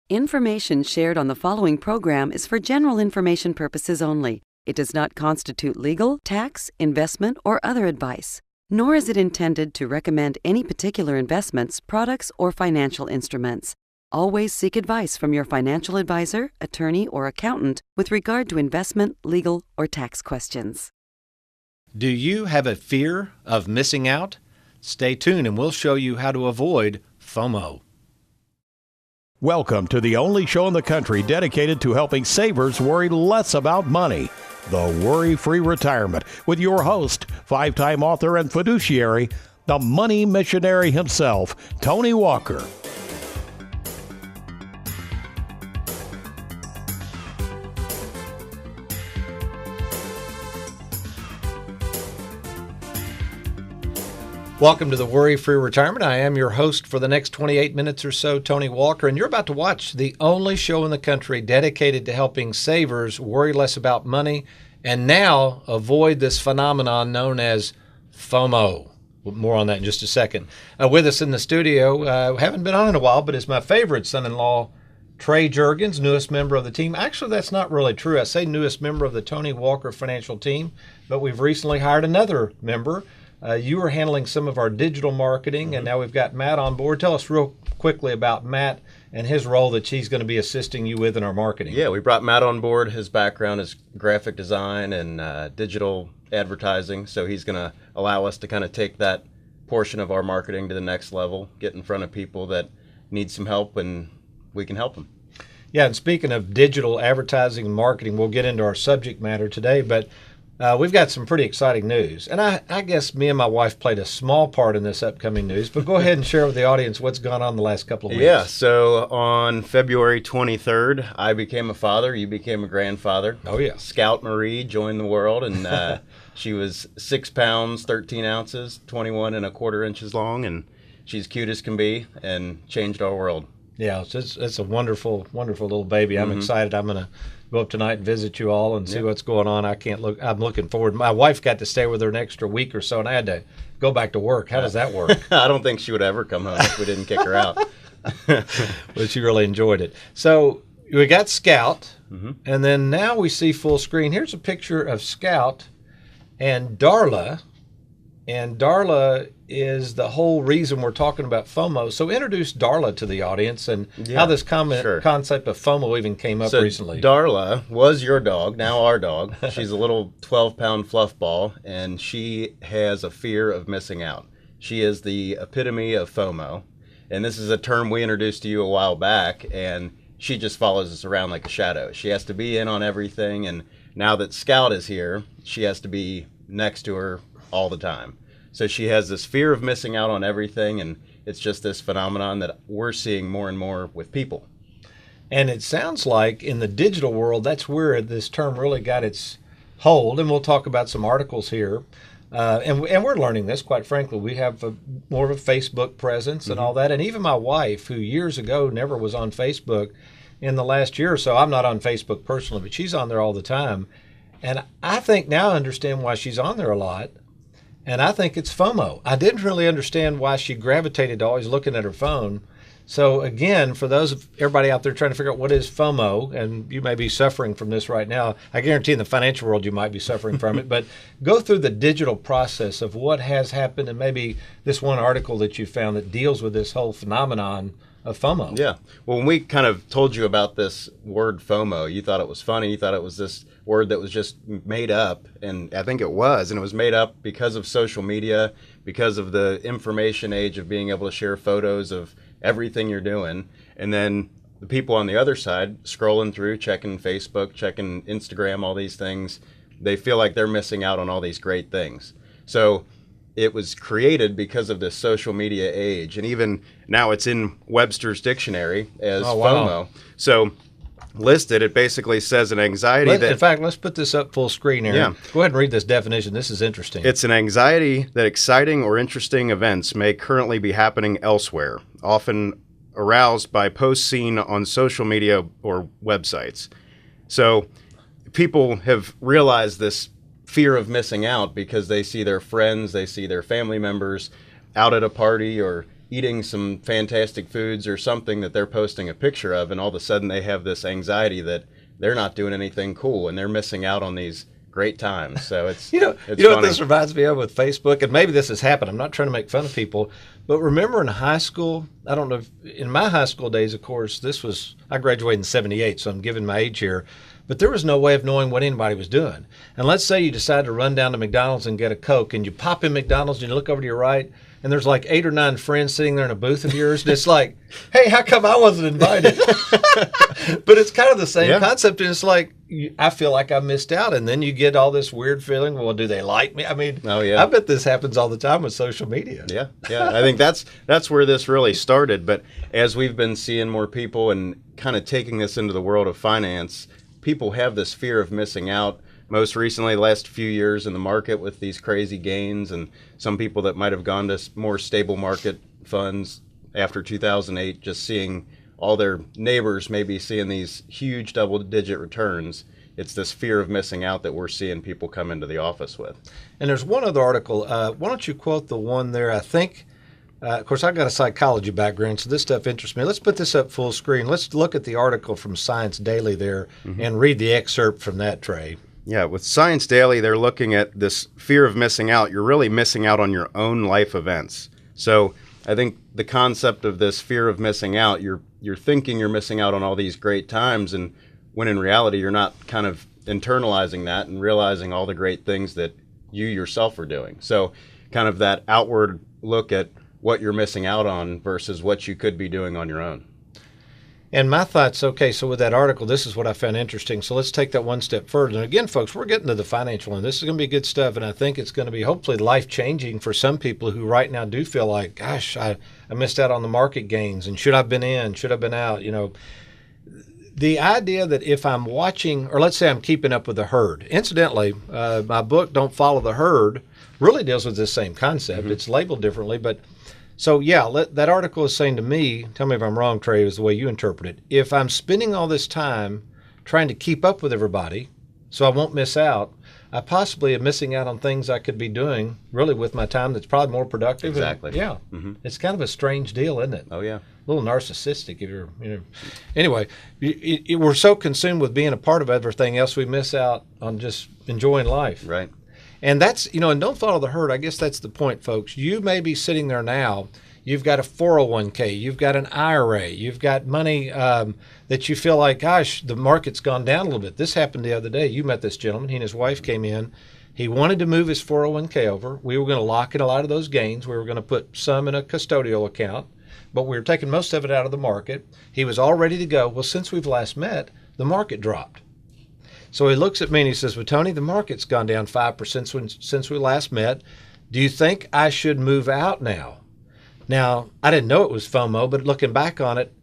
Information shared on the following program is for general information purposes only. It does not constitute legal, tax, investment, or other advice, nor is it intended to recommend any particular investments, products, or financial instruments. Always seek advice from your financial advisor, attorney, or accountant with regard to investment, legal, or tax questions. Do you have a fear of missing out? Stay tuned and we'll show you how to avoid FOMO. Welcome to the only show in the country dedicated to helping savers worry less about money, the WorryFree Retirement, with your host, five-time author and fiduciary, the money missionary himself, Tony Walker. Welcome to the Worry-Free Retirement. I am your host for the next 28 minutes or so, Tony Walker, and you're about to watch the only show in the country dedicated to helping savers worry less about money and now avoid this phenomenon known as FOMO. More on that in just a second. With us in the studio, haven't been on in a while, but is my favorite son-in-law, Trey Juergens, newest member of the team. Actually, that's not really true. I say newest member of the Tony Walker financial team, but we've recently hired another member. You were handling some of our digital marketing, and now we've got Matt on board. Tell us real quickly about Matt and his role that he's going to be assisting you with in our marketing. Yeah, we brought Matt on board. His background is graphic design and digital advertising, so he's going to allow us to kind of take that portion of our marketing to the next level, get in front of people that need some help, and we can help them. Yeah, and speaking of digital advertising and marketing, we'll get into our subject matter today, but we've got some pretty exciting news. And I guess me and my wife played a small part in this upcoming news, but go ahead and share with the audience what's gone on the last couple of weeks. Yeah, so on February 23rd, I became a father. You became a grandfather. Oh, yeah. Scout Marie joined the world, and she was 6 pounds, 13 ounces, 21 and a quarter inches long, and she's cute as can be and changed our world. Yeah, it's a wonderful, wonderful little baby. I'm excited. I'm going to go up tonight and visit you all and see what's going on. I'm looking forward. My wife got to stay with her an extra week or so, and I had to go back to work. How does that work? I don't think she would ever come home if we didn't kick her out. But she really enjoyed it. So we got Scout, and then now we see full screen. Here's a picture of Scout and Darla. And Darla is the whole reason we're talking about FOMO. So introduce Darla to the audience and how this concept of FOMO even came up recently. Darla was your dog, now our dog. She's a little 12-pound fluff ball, and she has a fear of missing out. She is the epitome of FOMO. And this is a term we introduced to you a while back, and she just follows us around like a shadow. She has to be in on everything, and now that Scout is here, she has to be next to her all the time. So she has this fear of missing out on everything, and it's just this phenomenon that we're seeing more and more with people. And it sounds like in the digital world, that's where this term really got its hold, and we'll talk about some articles here. And we're learning this, quite frankly. We have more of a Facebook presence and all that, and even my wife, who years ago never was on Facebook, in the last year or so, I'm not on Facebook personally, but she's on there all the time. And I think now I understand why she's on there a lot. And I think it's FOMO. I didn't really understand why she gravitated to always looking at her phone. So again, for everybody out there trying to figure out what is FOMO, and you may be suffering from this right now, I guarantee in the financial world you might be suffering from it, but go through the digital process of what has happened and maybe this one article that you found that deals with this whole phenomenon of FOMO. Yeah. Well, when we kind of told you about this word FOMO, you thought it was funny. You thought it was this word that was just made up, and I think it was. And it was made up because of social media, because of the information age of being able to share photos of everything you're doing. And then the people on the other side scrolling through, checking Facebook, checking Instagram, all these things, they feel like they're missing out on all these great things. So it was created because of this social media age, and even now it's in Webster's dictionary as FOMO. So listed, it basically says an anxiety In fact, let's put this up full screen here. Yeah. Go ahead and read this definition. This is interesting. It's an anxiety that exciting or interesting events may currently be happening elsewhere, often aroused by posts seen on social media or websites. So people have realized this fear of missing out because they see their friends, they see their family members out at a party or eating some fantastic foods or something that they're posting a picture of, and all of a sudden they have this anxiety that they're not doing anything cool and they're missing out on these great times. So it's you know it's what funny. this reminds me of with Facebook, and maybe this has happened. I'm not trying to make fun of people, but remember in high school, I don't know if, in my high school days, of course, I graduated in 78, so I'm giving my age here, but there was no way of knowing what anybody was doing. And let's say you decide to run down to McDonald's and get a Coke, and you pop in McDonald's and you look over to your right, and there's like 8 or 9 friends sitting there in a booth of yours, and it's like, hey, how come I wasn't invited? But it's kind of the same concept, and it's like, I feel like I missed out, and then you get all this weird feeling, well, do they like me? I mean, I bet this happens all the time with social media. Yeah. I think that's where this really started, but as we've been seeing more people and kind of taking this into the world of finance, people have this fear of missing out. Most recently, the last few years in the market with these crazy gains, and some people that might have gone to more stable market funds after 2008, just seeing all their neighbors maybe seeing these huge double-digit returns. It's this fear of missing out that we're seeing people come into the office with. And there's one other article. Why don't you quote the one there? I think, of course, I've got a psychology background, so this stuff interests me. Let's put this up full screen. Let's look at the article from Science Daily there and read the excerpt from that, Trey. Yeah, with Science Daily, they're looking at this fear of missing out. You're really missing out on your own life events. So I think the concept of this fear of missing out, you're thinking you're missing out on all these great times, and when in reality you're not kind of internalizing that and realizing all the great things that you yourself are doing. So kind of that outward look at what you're missing out on versus what you could be doing on your own. And my thoughts, okay, so with that article, this is what I found interesting. So let's take that one step further. And again, folks, we're getting to the financial end. This is going to be good stuff, and I think it's going to be hopefully life-changing for some people who right now do feel like, gosh, I missed out on the market gains, and should I have been in, should I have been out, you know. The idea that if I'm watching, or let's say I'm keeping up with the herd. Incidentally, my book, Don't Follow the Herd, really deals with this same concept. It's labeled differently, but so, that article is saying to me, tell me if I'm wrong, Trey, is the way you interpret it. If I'm spending all this time trying to keep up with everybody so I won't miss out, I possibly am missing out on things I could be doing really with my time that's probably more productive. Exactly. And, it's kind of a strange deal, isn't it? Oh, yeah. A little narcissistic if you're, Anyway, we're so consumed with being a part of everything else, we miss out on just enjoying life. Right. And that's, and don't follow the herd. I guess that's the point, folks. You may be sitting there now. You've got a 401k. You've got an IRA. You've got money that you feel like, gosh, the market's gone down a little bit. This happened the other day. You met this gentleman. He and his wife came in. He wanted to move his 401k over. We were going to lock in a lot of those gains. We were going to put some in a custodial account, but we were taking most of it out of the market. He was all ready to go. Well, since we've last met, the market dropped. So he looks at me and he says, well, Tony, the market's gone down 5% since we last met. Do you think I should move out now? Now, I didn't know it was FOMO, but looking back on it,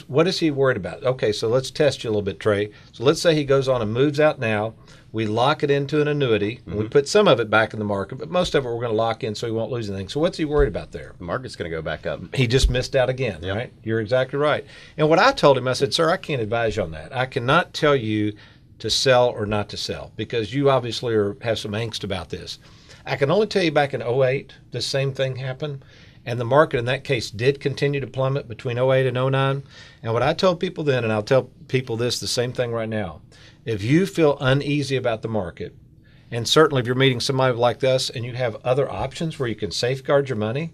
what is he worried about? Okay, so let's test you a little bit, Trey. So let's say he goes on and moves out now. We lock it into an annuity. And we put some of it back in the market, but most of it we're going to lock in so he won't lose anything. So what's he worried about there? The market's going to go back up. He just missed out again, right? You're exactly right. And what I told him, I said, sir, I can't advise you on that. I cannot tell you to sell or not to sell, because you obviously have some angst about this. I can only tell you back in 08, the same thing happened, and the market in that case did continue to plummet between 08 and 09. And what I told people then, and I'll tell people the same thing right now, if you feel uneasy about the market, and certainly if you're meeting somebody like us and you have other options where you can safeguard your money,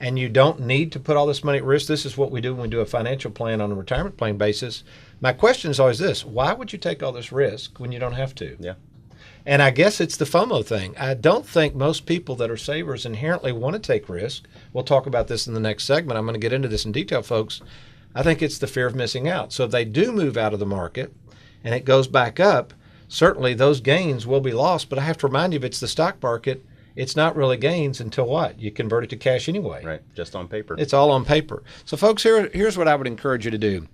and you don't need to put all this money at risk, this is what we do when we do a financial plan on a retirement plan basis. My question is always this: why would you take all this risk when you don't have to? Yeah. And I guess it's the FOMO thing. I don't think most people that are savers inherently want to take risk. We'll talk about this in the next segment. I'm going to get into this in detail, folks. I think it's the fear of missing out. So if they do move out of the market and it goes back up, certainly those gains will be lost. But I have to remind you, if it's the stock market, it's not really gains until what? You convert it to cash anyway. Right, just on paper. It's all on paper. So, folks, here's what I would encourage you to do.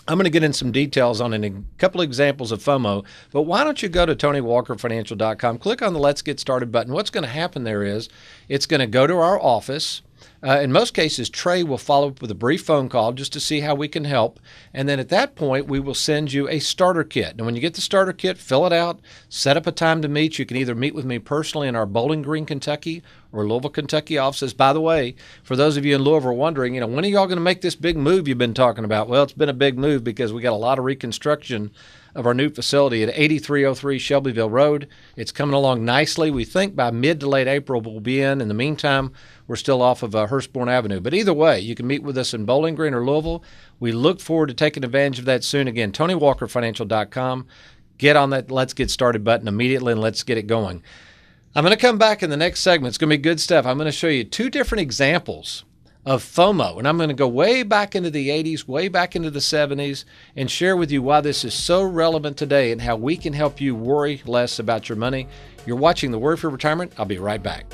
I'm going to get in some details on a couple of examples of FOMO, but why don't you go to TonyWalkerFinancial.com, click on the Let's Get Started button. What's going to happen there is it's going to go to our office. In most cases, Trey will follow up with a brief phone call just to see how we can help. And then at that point, we will send you a starter kit. And when you get the starter kit, fill it out, set up a time to meet. You can either meet with me personally in our Bowling Green, Kentucky or Louisville, Kentucky offices. By the way, for those of you in Louisville wondering, when are y'all going to make this big move you've been talking about? Well, it's been a big move because we got a lot of reconstruction of our new facility at 8303 Shelbyville Road. It's coming along nicely. We think by mid to late April we'll be in. In the meantime, we're still off of Hurstbourne Avenue. But either way, you can meet with us in Bowling Green or Louisville. We look forward to taking advantage of that soon. Again, TonyWalkerFinancial.com. Get on that Let's Get Started button immediately and let's get it going. I'm going to come back in the next segment. It's going to be good stuff. I'm going to show you two different examples of FOMO, and I'm going to go way back into the 80s, way back into the 70s, and share with you why this is so relevant today and how we can help you worry less about your money. You're watching the WorryFree Retirement. I'll be right back.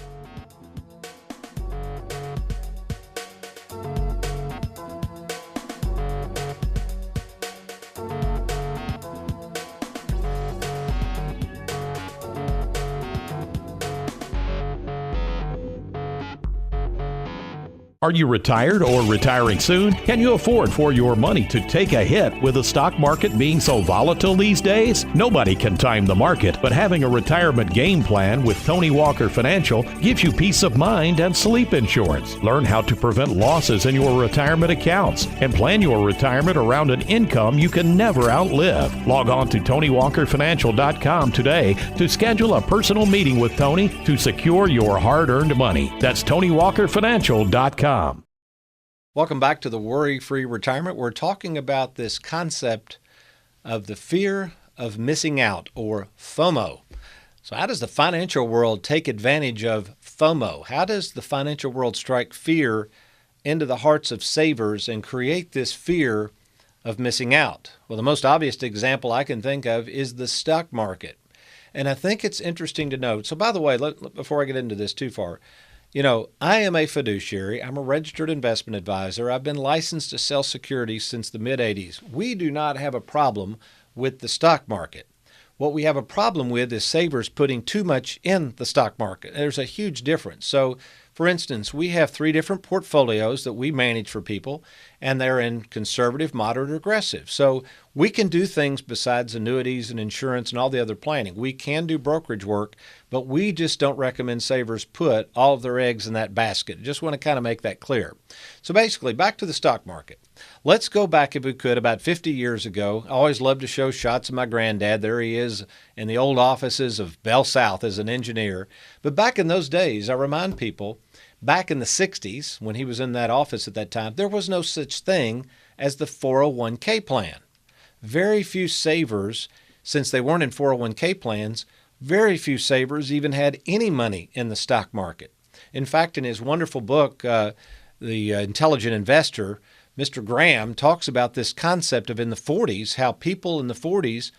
Are you retired or retiring soon? Can you afford for your money to take a hit with the stock market being so volatile these days? Nobody can time the market, but having a retirement game plan with Tony Walker Financial gives you peace of mind and sleep insurance. Learn how to prevent losses in your retirement accounts and plan your retirement around an income you can never outlive. Log on to TonyWalkerFinancial.com today to schedule a personal meeting with Tony to secure your hard-earned money. That's TonyWalkerFinancial.com. Welcome back to the Worry-Free Retirement. We're talking about this concept of the fear of missing out, or FOMO. So how does the financial world take advantage of FOMO? How does the financial world strike fear into the hearts of savers and create this fear of missing out? Well, the most obvious example I can think of is the stock market. And I think it's interesting to note. So by the way, before I get into this too far, I am a fiduciary. I'm a registered investment advisor. I've been licensed to sell securities since the mid-'80s. We do not have a problem with the stock market. What we have a problem with is savers putting too much in the stock market. There's a huge difference. So, for instance, we have 3 different portfolios that we manage for people, and they're in conservative, moderate, or aggressive. So we can do things besides annuities and insurance and all the other planning. We can do brokerage work, but we just don't recommend savers put all of their eggs in that basket. Just want to kind of make that clear. So basically, back to the stock market. Let's go back, if we could, about 50 years ago. I always loved to show shots of my granddad. There he is in the old offices of Bell South as an engineer. But back in those days, I remind people, back in the 60s, when he was in that office at that time, there was no such thing as the 401k plan. Very few savers, since they weren't in 401k plans, very few savers even had any money in the stock market. In fact, in his wonderful book, The Intelligent Investor, Mr. Graham talks about this concept of in the 40s, how people in the 40s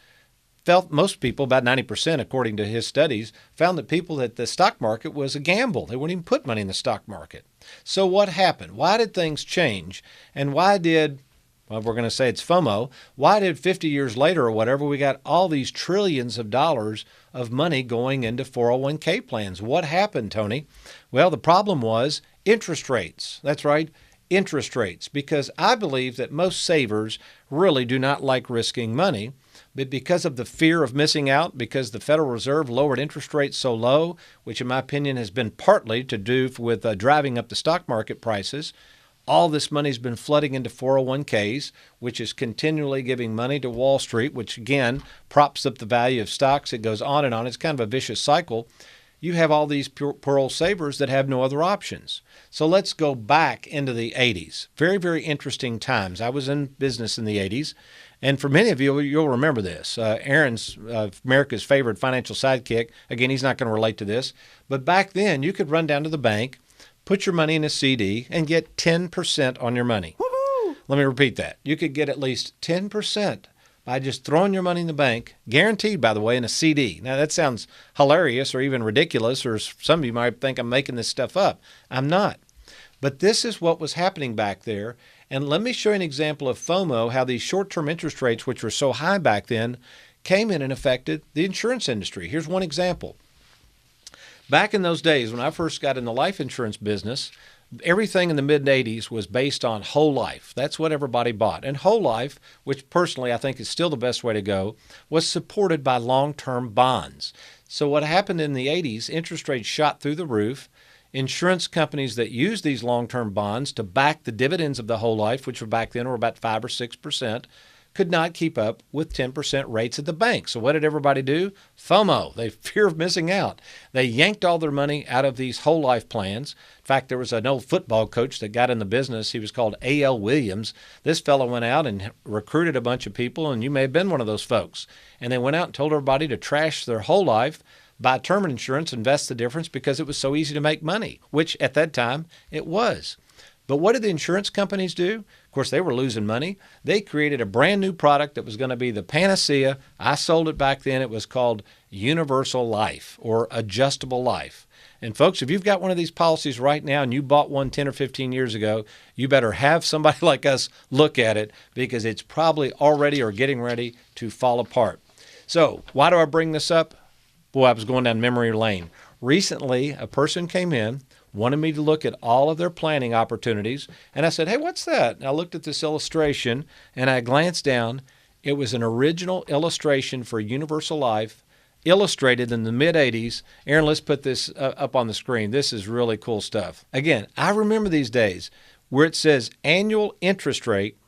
felt, most people, about 90% according to his studies, found that the stock market was a gamble. They wouldn't even put money in the stock market. So what happened? Why did things change? And why did, well, we're going to say it's FOMO, why did 50 years later or whatever, we got all these trillions of dollars of money going into 401k plans? What happened, Tony? Well, the problem was interest rates. That's right. Interest rates, because I believe that most savers really do not like risking money, but because of the fear of missing out, because the Federal Reserve lowered interest rates so low, which in my opinion has been partly to do with driving up the stock market prices, all this money's been flooding into 401ks, which is continually giving money to Wall Street, which again props up the value of stocks. It goes on and on. It's kind of a vicious cycle. You have all these poor old savers that have no other options. So let's go back into the 80s. Very, very interesting times. I was in business in the 80s. And for many of you, you'll remember this. Aaron's America's favorite financial sidekick. Again, he's not going to relate to this. But back then, you could run down to the bank, put your money in a CD, and get 10% on your money. Woo-hoo! Let me repeat that. You could get at least 10% by just throwing your money in the bank, guaranteed, by the way, in a CD. Now, that sounds hilarious or even ridiculous, or some of you might think I'm making this stuff up. I'm not. But this is what was happening back there. And let me show you an example of FOMO, how these short-term interest rates, which were so high back then, came in and affected the insurance industry. Here's one example. Back in those days, when I first got in the life insurance business, Everything in the mid-'80s was based on whole life. That's what everybody bought. And whole life, which personally I think is still the best way to go, was supported by long-term bonds. So what happened in the 80s, interest rates shot through the roof. Insurance companies that used these long-term bonds to back the dividends of the whole life, which were back then were about 5 or 6%, could not keep up with 10% rates at the bank. So what did everybody do? FOMO, they fear of missing out. They yanked all their money out of these whole life plans. In fact, there was an old football coach that got in the business. He was called A.L. Williams. This fellow went out and recruited a bunch of people, and you may have been one of those folks. And they went out and told everybody to trash their whole life, buy term insurance, invest the difference because it was so easy to make money, which at that time it was. But what did the insurance companies do? Of course, they were losing money. They created a brand new product that was going to be the panacea. I sold it back then. It was called Universal Life or Adjustable Life. And folks, if you've got one of these policies right now and you bought one 10 or 15 years ago, you better have somebody like us look at it because it's probably already or getting ready to fall apart. So why do I bring this up? Boy, I was going down memory lane. Recently, a person came in, wanted me to look at all of their planning opportunities, and I said, hey, what's that? And I looked at this illustration, and I glanced down. It was an original illustration for Universal Life, illustrated in the mid-'80s. Aaron, let's put this up on the screen. This is really cool stuff. Again, I remember these days where it says annual interest rate.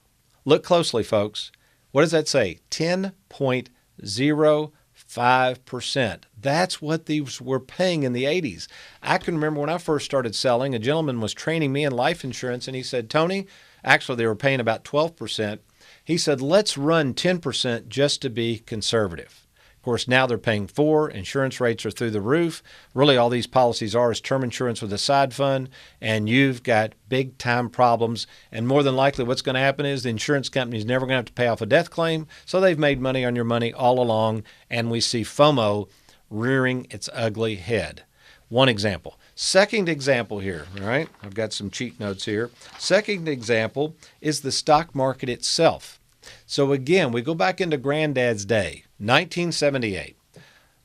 Look closely, folks. What does that say? 10.05%. That's what these were paying in the 80s. I can remember when I first started selling, a gentleman was training me in life insurance, and he said, Tony, actually they were paying about 12%. He said, let's run 10% just to be conservative. Of course, now they're paying 4%. Insurance rates are through the roof. Really, all these policies are is term insurance with a side fund, and you've got big-time problems. And more than likely, what's going to happen is the insurance company's never going to have to pay off a death claim, so they've made money on your money all along, and we see FOMO rearing its ugly head. One example. Second example here, all right? I've got some cheat notes here. Second example is the stock market itself. So again, we go back into Granddad's day, 1978.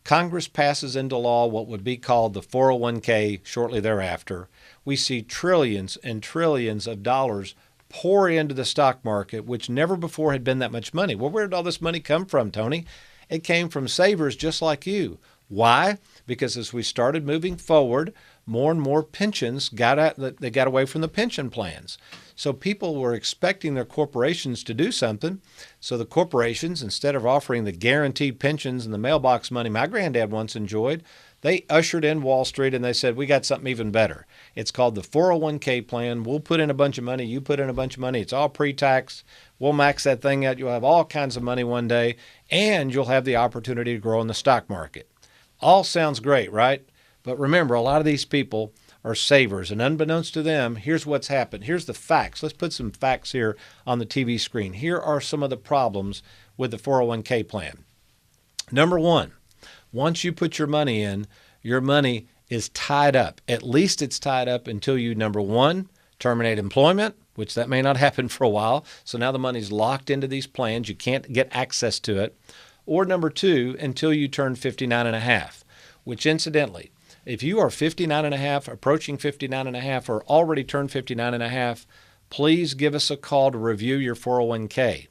Congress passes into law what would be called the 401k shortly thereafter. We see trillions and trillions of dollars pour into the stock market, which never before had been that much money. Well, where did all this money come from, Tony? It came from savers just like you. Why? Because as we started moving forward, more and more pensions got away from the pension plans. So people were expecting their corporations to do something. So the corporations, instead of offering the guaranteed pensions and the mailbox money my granddad once enjoyed, they ushered in Wall Street and they said, we got something even better. It's called the 401k plan. We'll put in a bunch of money. You put in a bunch of money. It's all pre-tax. We'll max that thing out. You'll have all kinds of money one day, and you'll have the opportunity to grow in the stock market. All sounds great, right? But remember, a lot of these people are savers, and unbeknownst to them, here's what's happened. Here's the facts. Let's put some facts here on the TV screen. Here are some of the problems with the 401k plan. Number one, once you put your money in, your money is tied up. At least it's tied up until you, number one, terminate employment, which that may not happen for a while. So now the money's locked into these plans. You can't get access to it. Or number two, until you turn 59 and a half, which incidentally, if you are 59 and a half, approaching 59 and a half, or already turned 59 and a half, please give us a call to review your 401k.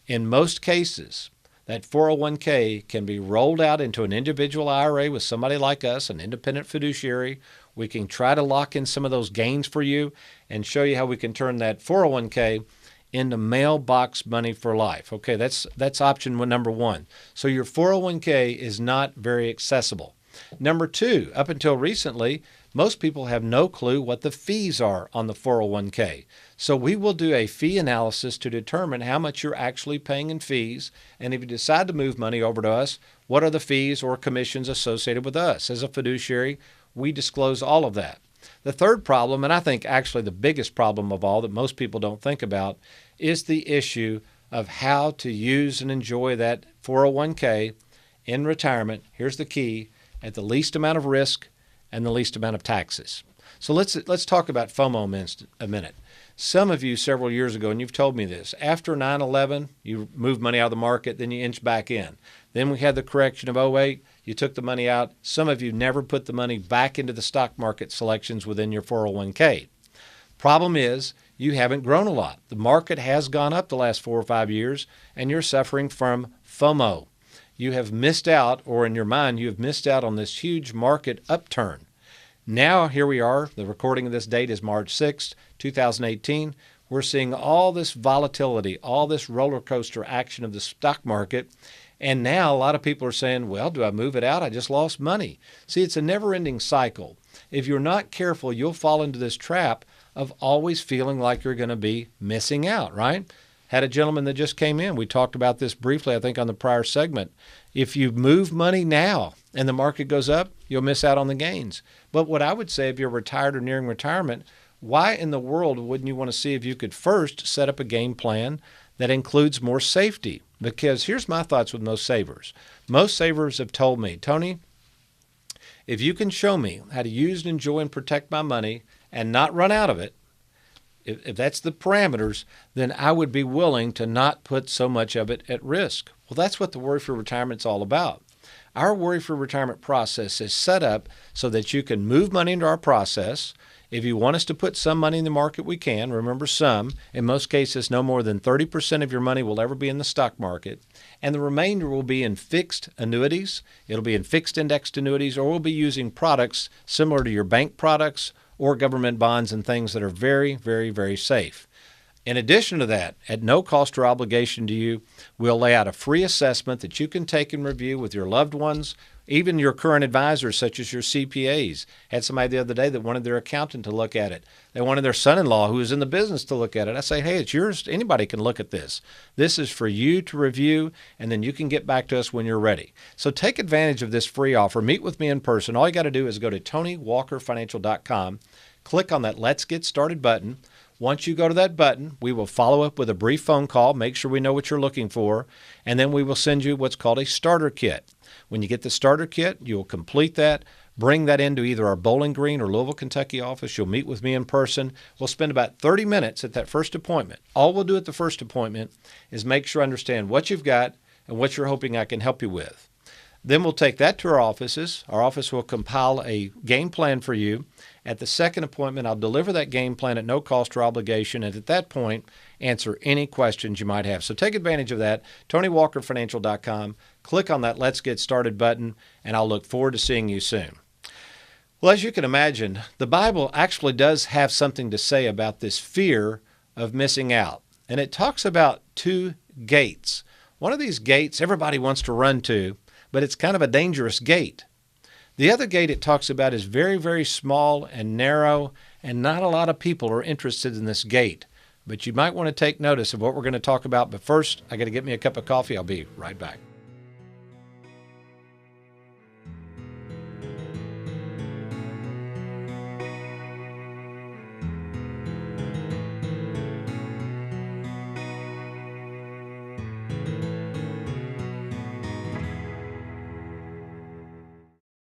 In most cases, that 401k can be rolled out into an individual IRA with somebody like us, an independent fiduciary. We can try to lock in some of those gains for you and show you how we can turn that 401k into mailbox money for life. Okay, that's option number one. So your 401k is not very accessible. Number two, up until recently, most people have no clue what the fees are on the 401k. So we will do a fee analysis to determine how much you're actually paying in fees. And if you decide to move money over to us, what are the fees or commissions associated with us? As a fiduciary, we disclose all of that. The third problem, and I think actually the biggest problem of all that most people don't think about, is the issue of how to use and enjoy that 401k in retirement. Here's the key: at the least amount of risk and the least amount of taxes. So let's talk about FOMO a minute. Some of you several years ago, and you've told me this, after 9/11, you moved money out of the market, then you inched back in. Then we had the correction of '08, you took the money out. Some of you never put the money back into the stock market selections within your 401k. Problem is, you haven't grown a lot. The market has gone up the last 4 or 5 years, and you're suffering from FOMO. You have missed out, or in your mind, you have missed out on this huge market upturn. Now, here we are. The recording of this date is March 6th, 2018. We're seeing all this volatility, all this roller coaster action of the stock market. And now a lot of people are saying, well, do I move it out? I just lost money. See, it's a never-ending cycle. If you're not careful, you'll fall into this trap of always feeling like you're going to be missing out, right? Had a gentleman that just came in. We talked about this briefly, I think, on the prior segment. If you move money now and the market goes up, you'll miss out on the gains. But what I would say, if you're retired or nearing retirement, why in the world wouldn't you want to see if you could first set up a game plan that includes more safety? Because here's my thoughts with most savers. Most savers have told me, Tony, if you can show me how to use and enjoy and protect my money and not run out of it, if that's the parameters, then I would be willing to not put so much of it at risk. Well, that's what the Worry-Free Retirement's all about. Our Worry-Free Retirement process is set up so that you can move money into our process. If you want us to put some money in the market, we can. Remember, some. In most cases, no more than 30% of your money will ever be in the stock market. And the remainder will be in fixed annuities. It'll be in fixed indexed annuities, or we'll be using products similar to your bank products or government bonds and things that are very, very, very safe. In addition to that, at no cost or obligation to you, we'll lay out a free assessment that you can take and review with your loved ones, even your current advisors, such as your CPAs. Had somebody the other day that wanted their accountant to look at it. They wanted their son-in-law, who was in the business, to look at it. I say, hey, it's yours. Anybody can look at this. This is for you to review, and then you can get back to us when you're ready. So take advantage of this free offer. Meet with me in person. All you got to do is go to TonyWalkerFinancial.com, click on that Let's Get Started button. Once you go to that button, we will follow up with a brief phone call, make sure we know what you're looking for, and then we will send you what's called a starter kit. When you get the starter kit, you'll complete that, bring that into either our Bowling Green or Louisville, Kentucky office. You'll meet with me in person. We'll spend about 30 minutes at that first appointment. All we'll do at the first appointment is make sure I understand what you've got and what you're hoping I can help you with. Then we'll take that to our offices. Our office will compile a game plan for you. At the second appointment, I'll deliver that game plan at no cost or obligation, and at that point, answer any questions you might have. So take advantage of that. TonyWalkerFinancial.com. Click on that Let's Get Started button, and I'll look forward to seeing you soon. Well, as you can imagine, the Bible actually does have something to say about this fear of missing out. And it talks about two gates. One of these gates everybody wants to run to, but it's kind of a dangerous gate. The other gate it talks about is very, very small and narrow, and not a lot of people are interested in this gate. But you might want to take notice of what we're going to talk about. But first, I got to get me a cup of coffee. I'll be right back.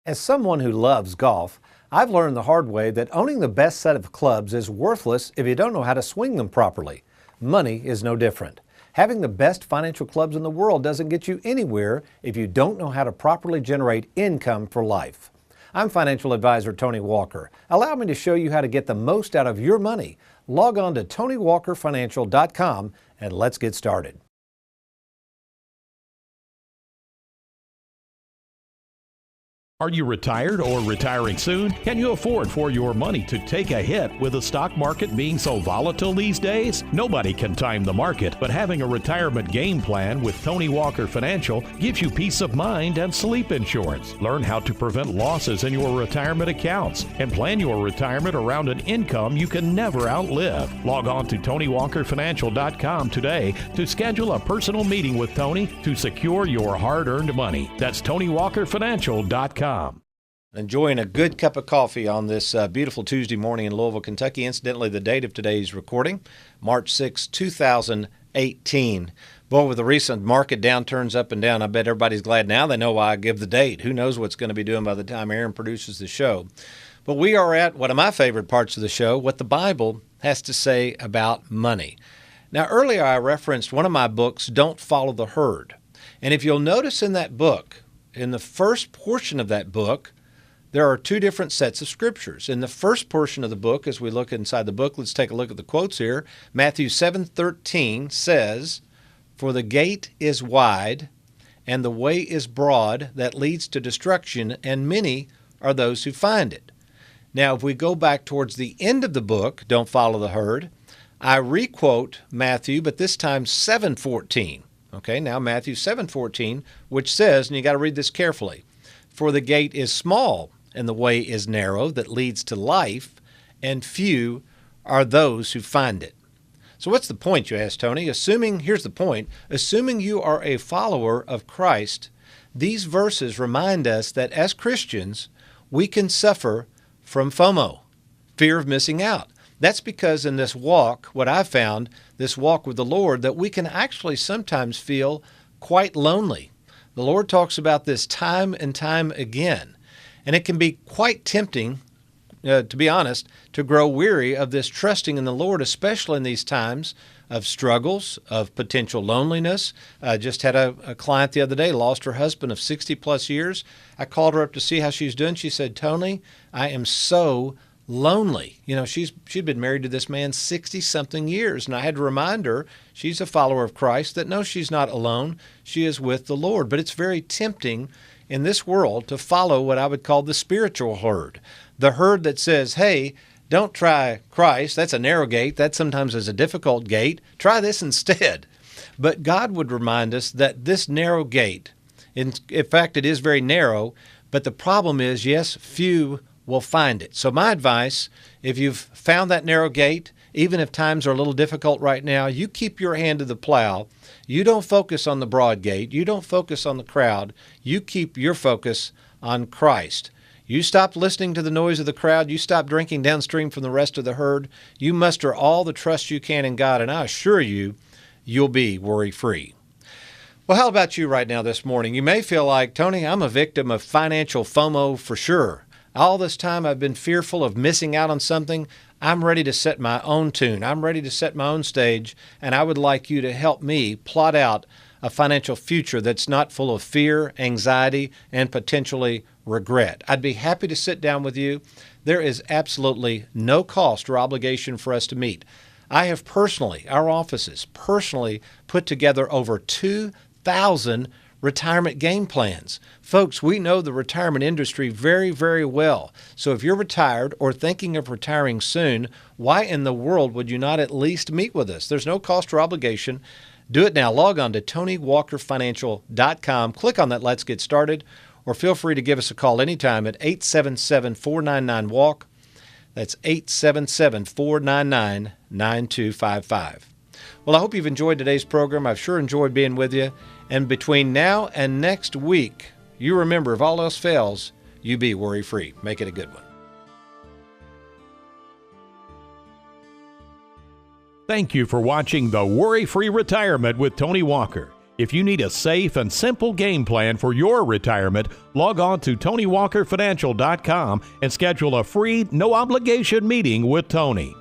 As someone who loves golf, I've learned the hard way that owning the best set of clubs is worthless if you don't know how to swing them properly. Money is no different. Having the best financial clubs in the world doesn't get you anywhere if you don't know how to properly generate income for life. I'm financial advisor Tony Walker. Allow me to show you how to get the most out of your money. Log on to TonyWalkerFinancial.com and let's get started. Are you retired or retiring soon? Can you afford for your money to take a hit with the stock market being so volatile these days? Nobody can time the market, but having a retirement game plan with Tony Walker Financial gives you peace of mind and sleep insurance. Learn how to prevent losses in your retirement accounts and plan your retirement around an income you can never outlive. Log on to TonyWalkerFinancial.com today to schedule a personal meeting with Tony to secure your hard-earned money. That's TonyWalkerFinancial.com. Enjoying a good cup of coffee on this beautiful Tuesday morning in Louisville, Kentucky. Incidentally, the date of today's recording, March 6, 2018. Boy, with the recent market downturns up and down, I bet everybody's glad now they know why I give the date. Who knows what's going to be doing by the time Aaron produces the show. But we are at one of my favorite parts of the show, what the Bible has to say about money. Now, earlier I referenced one of my books, Don't Follow the Herd. And if you'll notice in that book, in the first portion of that book, there are two different sets of scriptures. In the first portion of the book, as we look inside the book, let's take a look at the quotes here. Matthew 7:13 says, "For the gate is wide, and the way is broad that leads to destruction, and many are those who find it." Now, if we go back towards the end of the book, Don't Follow the Herd, I requote Matthew, but this time 7:14. Okay, now Matthew 7:14, which says, and you got to read this carefully, "For the gate is small, and the way is narrow that leads to life, and few are those who find it." So what's the point, you ask, Tony? Here's the point, assuming you are a follower of Christ, these verses remind us that as Christians, we can suffer from FOMO, fear of missing out. That's because in this walk, what I've found, this walk with the Lord, that we can actually sometimes feel quite lonely. The Lord talks about this time and time again. And it can be quite tempting, to be honest, to grow weary of this trusting in the Lord, especially in these times of struggles, of potential loneliness. I just had a client the other day, lost her husband of 60 plus years. I called her up to see how she's doing. She said, "Tony, I am so lonely." You know, she'd been married to this man 60-something years, and I had to remind her, she's a follower of Christ, that no, she's not alone. She is with the Lord. But it's very tempting in this world to follow what I would call the spiritual herd, the herd that says, "Hey, don't try Christ. That's a narrow gate. That sometimes is a difficult gate. Try this instead." But God would remind us that this narrow gate, in fact, it is very narrow, but the problem is, yes, few will find it. So my advice, if you've found that narrow gate, even if times are a little difficult right now, you keep your hand to the plow. You don't focus on the broad gate. You don't focus on the crowd. You keep your focus on Christ. You stop listening to the noise of the crowd. You stop drinking downstream from the rest of the herd. You muster all the trust you can in God, and I assure you, you'll be worry-free. Well, how about you right now this morning? You may feel like, "Tony, I'm a victim of financial FOMO for sure. All this time I've been fearful of missing out on something. I'm ready to set my own tune. I'm ready to set my own stage, and I would like you to help me plot out a financial future that's not full of fear, anxiety, and potentially regret." I'd be happy to sit down with you. There is absolutely no cost or obligation for us to meet. I have our offices personally put together over 2,000 retirement game plans. Folks, we know the retirement industry very, very well. So if you're retired or thinking of retiring soon, why in the world would you not at least meet with us? There's no cost or obligation. Do it now. Log on to TonyWalkerFinancial.com. Click on that Let's Get Started, or feel free to give us a call anytime at 877-499-WALK. That's 877-499-9255. Well, I hope you've enjoyed today's program. I've sure enjoyed being with you. And between now and next week, you remember, if all else fails, you be worry-free. Make it a good one. Thank you for watching the Worry-Free Retirement with Tony Walker. If you need a safe and simple game plan for your retirement, log on to TonyWalkerFinancial.com and schedule a free, no-obligation meeting with Tony.